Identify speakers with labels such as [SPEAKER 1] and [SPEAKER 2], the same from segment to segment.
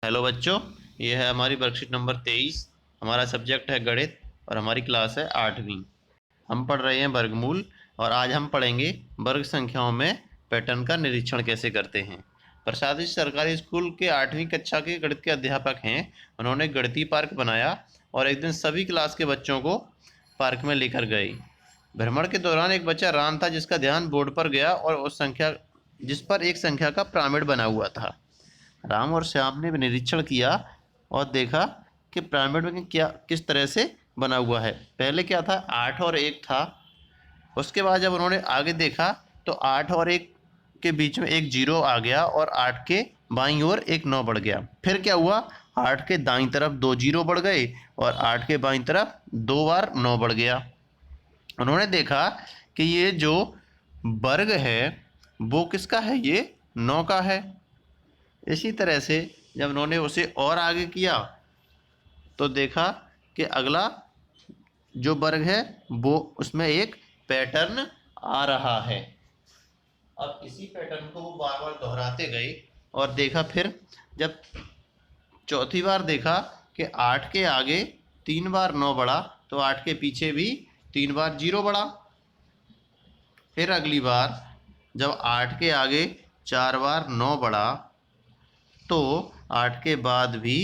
[SPEAKER 1] Hello बच्चों, ये है हमारी वर्कशीट नंबर 23। हमारा सब्जेक्ट है गणित और हमारी क्लास है 8वीं। हम पढ़ रहे हैं वर्गमूल और आज हम पढ़ेंगे वर्ग संख्याओं में पैटर्न का निरीक्षण कैसे करते हैं। प्रसाद जी सरकारी स्कूल के 8वीं कक्षा के गणित के अध्यापक हैं। उन्होंने गणितीय पार्क बनाया और एक दिन सभी क्लास के बच्चों को पार्क में लेकर गए। भ्रमण के दौरान एक बच्चा राम था जिसका ध्यान बोर्ड पर गया और उस संख्या जिस पर एक संख्या का पिरामिड बना हुआ था। राम और श्याम ने निरीक्षण किया और देखा कि पिरामिड में क्या किस तरह से बना हुआ है। पहले क्या था, 8 और 1 था। उसके बाद जब उन्होंने आगे देखा तो 8 और 1 के बीच में एक जीरो आ गया और 8 के बाईं ओर एक 9 बढ़ गया। फिर क्या हुआ, 8 के दाईं तरफ 2 जीरो बढ़ गए और 8 के बाईं तरफ 2 बार 9 बढ़ गया। उन्होंने देखा कि ये जो वर्ग है वो किसका है, ये 9 का है। इसी तरह से जब उन्होंने उसे और आगे किया तो देखा कि अगला जो वर्ग है वो उसमें एक पैटर्न आ रहा है। अब इसी पैटर्न को वो बार बार दोहराते गए और देखा। फिर जब चौथी बार देखा कि 8 के आगे 3 बार 9 बढ़ा तो 8 के पीछे भी 3 बार जीरो बढ़ा। फिर अगली बार जब 8 के आगे 4 बार 9 बढ़ा तो 8 के बाद भी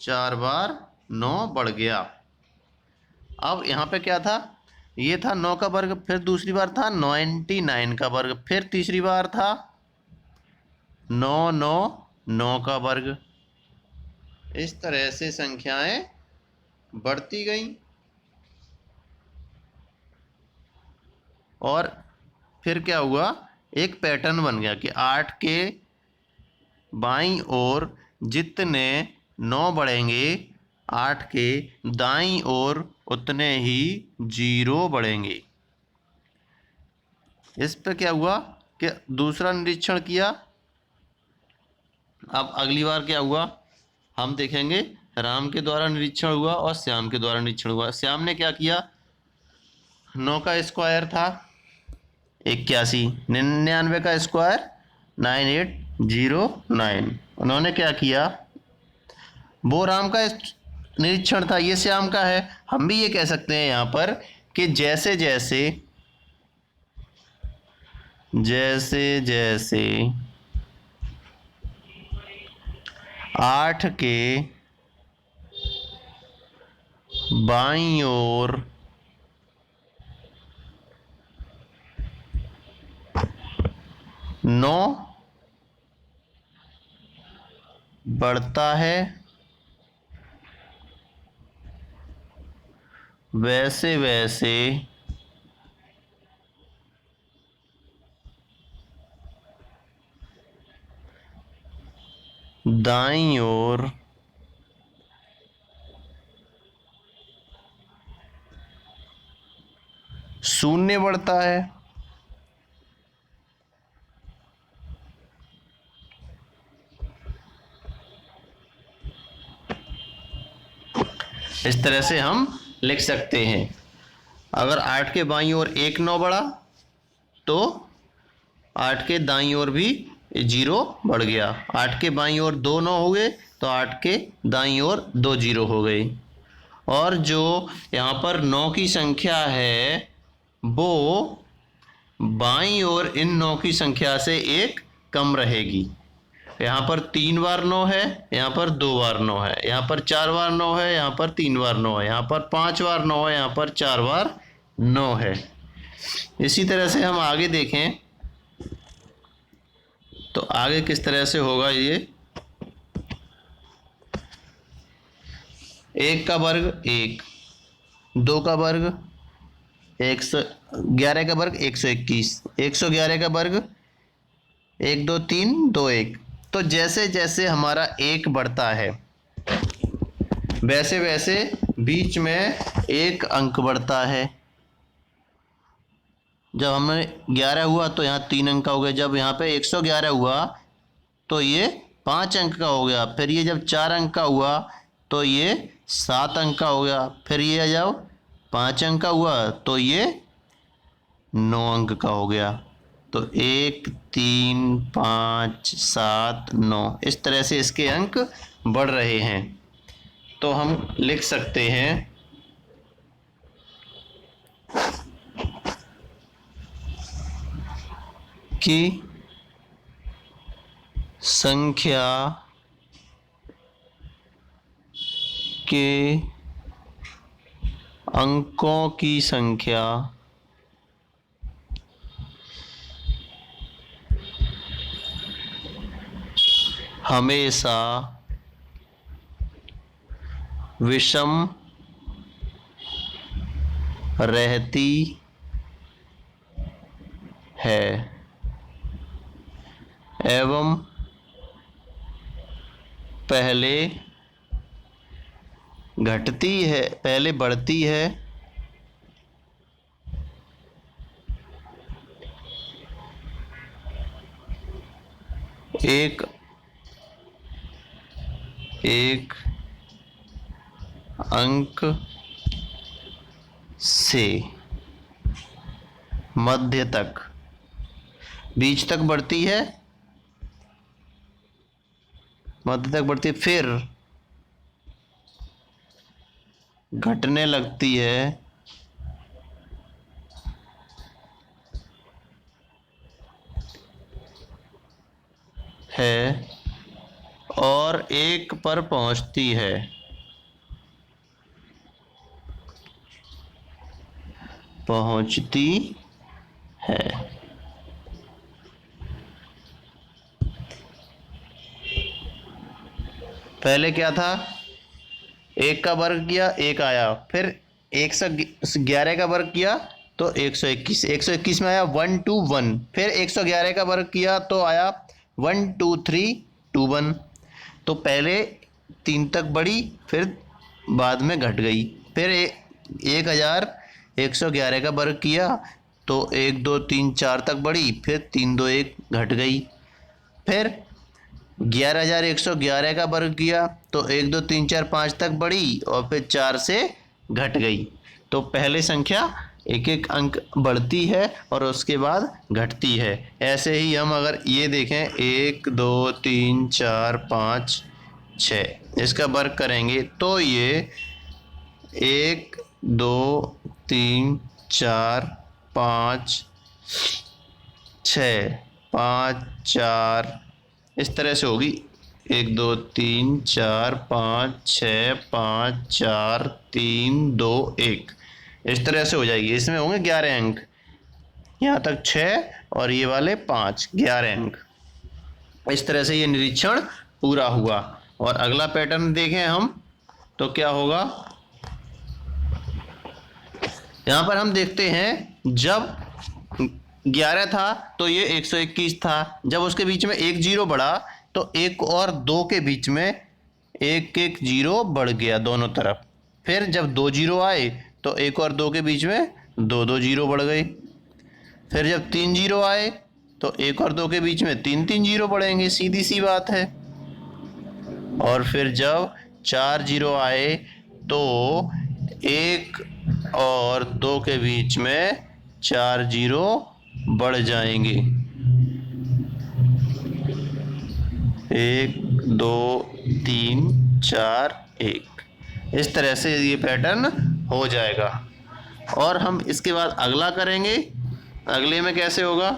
[SPEAKER 1] 4 बार 9 बढ़ गया। अब यहाँ पे क्या था, ये था 9 का वर्ग। फिर दूसरी बार था 99 का वर्ग। फिर तीसरी बार था 999 का वर्ग। इस तरह से संख्याएं बढ़ती गईं और फिर क्या हुआ, एक पैटर्न बन गया कि 8 के बाईं ओर जितने 9 बढ़ेंगे 8 के दाईं ओर उतने ही जीरो बढ़ेंगे। इस पर क्या हुआ कि दूसरा निरीक्षण किया। अब अगली बार क्या हुआ हम देखेंगे। राम के द्वारा निरीक्षण हुआ और श्याम के द्वारा निरीक्षण हुआ। श्याम ने क्या किया, 9 का स्क्वायर था 81, 99 का स्क्वायर 9809। उन्होंने क्या किया, वो राम का निरीक्षण था, ये श्याम का है। हम भी ये कह सकते हैं यहाँ पर कि जैसे जैसे जैसे जैसे 8 के बाईं ओर 9 बढ़ता है वैसे वैसे दाईं ओर शून्य बढ़ता है। इस तरह से हम लिख सकते हैं। अगर 8 के बाईं ओर एक 9 बढ़ा तो 8 के दाईं ओर भी जीरो बढ़ गया। 8 के बाईं ओर 2 9 हो गए तो 8 के दाईं ओर 2 जीरो हो गए। और जो यहाँ पर 9 की संख्या है वो बाईं ओर इन 9 की संख्या से एक कम रहेगी। यहाँ पर 3 बार 9 है, यहाँ पर 2 बार 9 है, यहाँ पर 4 बार 9 है, यहाँ पर 3 बार 9 है, यहाँ पर 5 बार 9 है, यहाँ पर 4 बार 9 है। इसी तरह से हम आगे देखें तो आगे किस तरह से होगा ये। 1 का वर्ग 1, 2 का वर्ग 111 का वर्ग 121, 111 का वर्ग 1 2 3 2 1। तो जैसे जैसे हमारा 1 बढ़ता है वैसे वैसे बीच में एक अंक बढ़ता है। जब हमने 11 हुआ तो यहाँ 3 अंक का हो गया। जब यहाँ पे 111 हुआ तो ये 5 अंक का हो गया। फिर ये जब 4 अंक का हुआ तो ये 7 अंक का हो गया। फिर ये जब 5 अंक का हुआ तो ये 9 अंक का हो गया। तो 1 3 5 7 9 इस तरह से इसके अंक बढ़ रहे हैं। तो हम लिख सकते हैं कि संख्या के अंकों की संख्या हमेशा विषम रहती है एवं पहले बढ़ती है एक अंक से मध्य तक, बीच तक बढ़ती है, मध्य तक बढ़ती है, फिर घटने लगती है और 1 पर पहुंचती है। पहले क्या था, 1 का वर्ग किया 1 आया, फिर 111 का वर्ग किया तो 121, 121 में आया 1 2 1, फिर 111 का वर्ग किया तो आया 1 2 3 2 1। तो पहले 3 तक बढ़ी, फिर बाद में घट गई, फिर 1111 का वर्ग किया तो 1 2 3 4 तक बढ़ी, फिर 3 2 1 घट गई, फिर 11111 का वर्ग किया तो 1 2 3 4 5 तक बढ़ी और फिर 4 से घट गई। तो पहले संख्या एक एक अंक बढ़ती है और उसके बाद घटती है। ऐसे ही हम अगर ये देखें 1 2 3 4 5 6 इसका वर्ग करेंगे तो ये 1 2 3 4 5 6 5 4 इस तरह से होगी, 1 2 3 4 5 6 5 4 3 2 1 इस तरह से हो जाएगी। इसमें होंगे 11 अंक, यहाँ तक 6 और ये वाले 5, 11 अंक। इस तरह से ये निरीक्षण पूरा हुआ। और अगला पैटर्न देखें हम तो क्या होगा, यहाँ पर हम देखते हैं जब 11 था तो ये 121 था, जब उसके बीच में 1 0 बढ़ा तो 1 और 2 के बीच में 1 1 0 बढ़ गया दोनों तरफ, फिर जब 2 0 आए तो 1 और 2 के बीच में 2 2 0 बढ़ गए, फिर जब 3 0 आए तो 1 और 2 के बीच में 3 3 0 बढ़ेंगे, सीधी सी बात है। और फिर जब 4 0 आए तो 1 और 2 के बीच में 4 0 बढ़ जाएंगे, 1 2 3 4 1 इस तरह से ये पैटर्न हो जाएगा। और हम इसके बाद अगला करेंगे। अगले में कैसे होगा,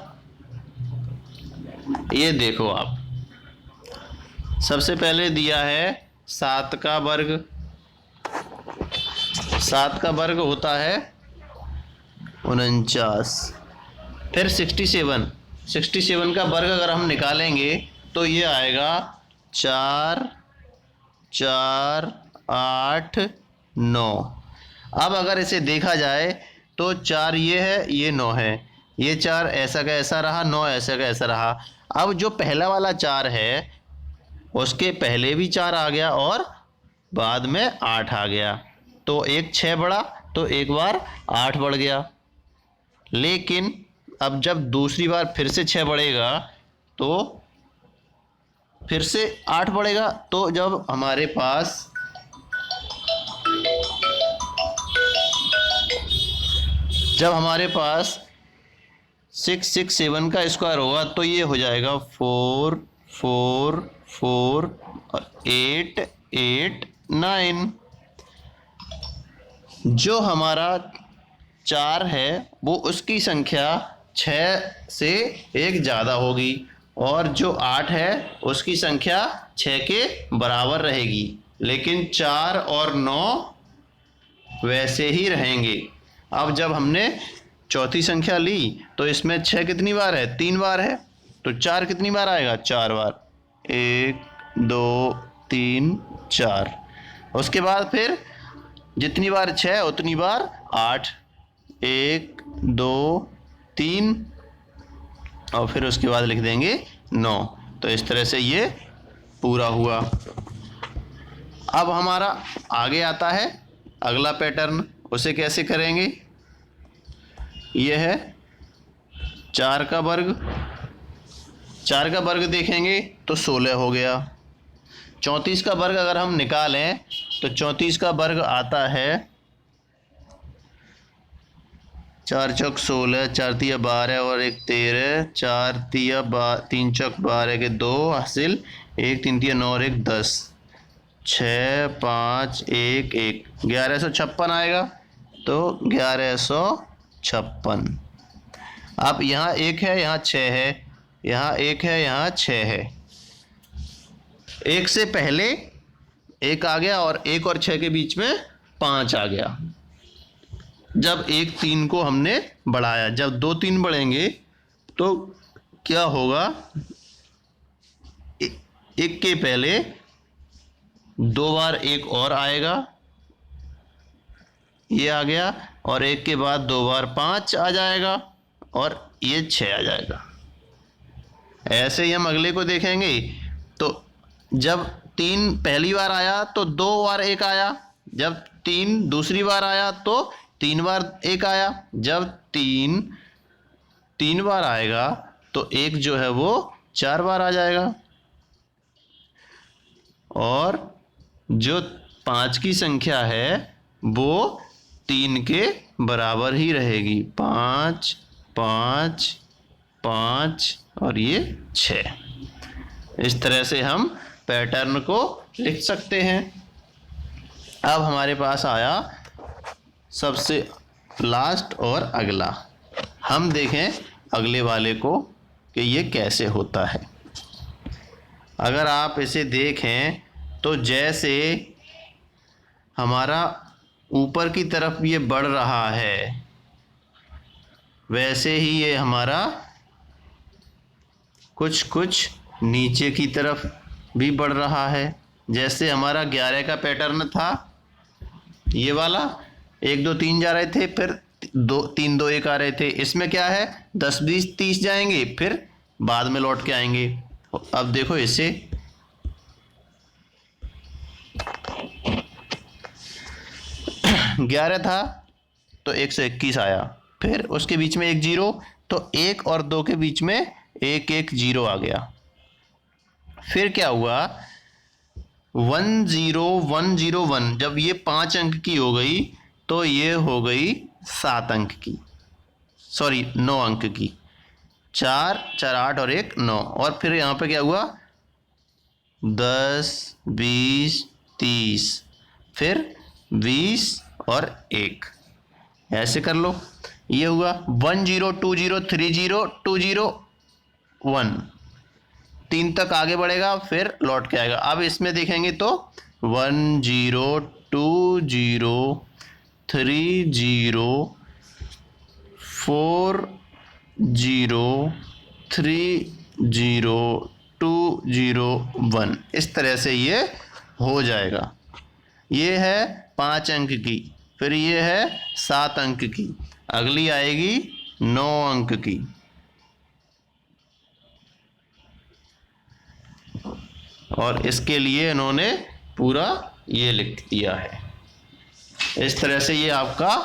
[SPEAKER 1] ये देखो आप, सबसे पहले दिया है 7 का वर्ग, 7 का वर्ग होता है 49, फिर 67 का वर्ग अगर हम निकालेंगे तो ये आएगा 4 4 8 9। अब अगर इसे देखा जाए तो 4 ये है, ये 9 है, ये 4 ऐसा का ऐसा रहा, 9 ऐसा का ऐसा रहा। अब जो पहला वाला 4 है उसके पहले भी 4 आ गया और बाद में 8 आ गया, तो एक 6 बढ़ा तो एक बार 8 बढ़ गया। लेकिन अब जब दूसरी बार फिर से 6 बढ़ेगा तो फिर से 8 बढ़ेगा, तो जब हमारे पास 667 का स्क्वायर होगा तो ये हो जाएगा 4 4 4 और 8 8 9। जो हमारा 4 है वो उसकी संख्या 6 से एक ज़्यादा होगी और जो 8 है उसकी संख्या 6 के बराबर रहेगी, लेकिन 4 और 9 वैसे ही रहेंगे। अब जब हमने चौथी संख्या ली तो इसमें 6 कितनी बार है? 3 बार है, तो 4 कितनी बार आएगा? 4 बार। 1 2 3 4। उसके बाद फिर जितनी बार 6 उतनी बार 8। 1 2 3 और फिर उसके बाद लिख देंगे 9। तो इस तरह से ये पूरा हुआ। अब हमारा आगे आता है अगला पैटर्न, उसे कैसे करेंगे? ये है 4 का वर्ग। 4 का वर्ग देखेंगे तो 16 हो गया। 34 का वर्ग अगर हम निकालें तो 34 का वर्ग आता है 4 चौक 16, 4 तिया 12 और 1 13, 4 तिया 3 चौक 12 के 2 हासिल, 1 3 तिया 9 और 1 10, 6 5 1 1 1156 आएगा। तो 1156। अब यहाँ 1 है, यहाँ 6 है, यहाँ 1 है, यहाँ 6 है। 1 से पहले 1 आ गया और 1 और 6 के बीच में 5 आ गया। जब 1 3 को हमने बढ़ाया, जब 2 3 बढ़ेंगे तो क्या होगा? 1 के पहले 2 बार 1 और आएगा, ये आ गया, और 1 के बाद 2 बार 5 आ जाएगा और ये 6 आ जाएगा। ऐसे ही हम अगले को देखेंगे तो जब 3 पहली बार आया तो 2 बार 1 आया, जब 3 दूसरी बार आया तो 3 बार 1 आया, जब 3 बार आएगा तो 1 जो है वो 4 बार आ जाएगा। और जो 5 की संख्या है वो 3 के बराबर ही रहेगी। 5 5 5 और ये 6। इस तरह से हम पैटर्न को लिख सकते हैं। अब हमारे पास आया सबसे लास्ट और अगला। हम देखें अगले वाले को कि ये कैसे होता है। अगर आप इसे देखें तो जैसे हमारा ऊपर की तरफ ये बढ़ रहा है वैसे ही ये हमारा कुछ नीचे की तरफ भी बढ़ रहा है। जैसे हमारा 11 का पैटर्न था, ये वाला 1 2 3 जा रहे थे, फिर 2 3 2 1 आ रहे थे। इसमें क्या है? 10 20 30 जाएंगे, फिर बाद में लौट के आएंगे। अब देखो इसे 11 था तो 1 से 21 आया, फिर उसके बीच में 1 0, तो 1 और 2 के बीच में 1 1 0 आ गया। फिर क्या हुआ? 1 0 1 0 1, जब ये 5 अंक की हो गई तो ये हो गई 7 अंक की, सॉरी 9 अंक की। 4 4 8 और 1 9। और फिर यहाँ पे क्या हुआ? 10 20 30, फिर 20 और 1। ऐसे कर लो। ये हुआ 1 0 2 0 3 0 2 0 1, 3 तक आगे बढ़ेगा फिर लौट के आएगा। अब इसमें देखेंगे तो 1 0 2 0 3 0 4 0 3 0 2 0 1। इस तरह से ये हो जाएगा। ये है 5 अंक की, फिर ये है 7 अंक की, अगली आएगी 9 अंक की। और इसके लिए इन्होंने पूरा ये लिख दिया है। इस तरह से ये आपका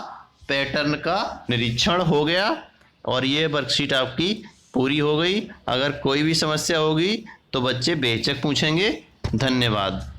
[SPEAKER 1] पैटर्न का निरीक्षण हो गया और ये वर्कशीट आपकी पूरी हो गई। अगर कोई भी समस्या होगी तो बच्चे बेझिझक पूछेंगे। धन्यवाद।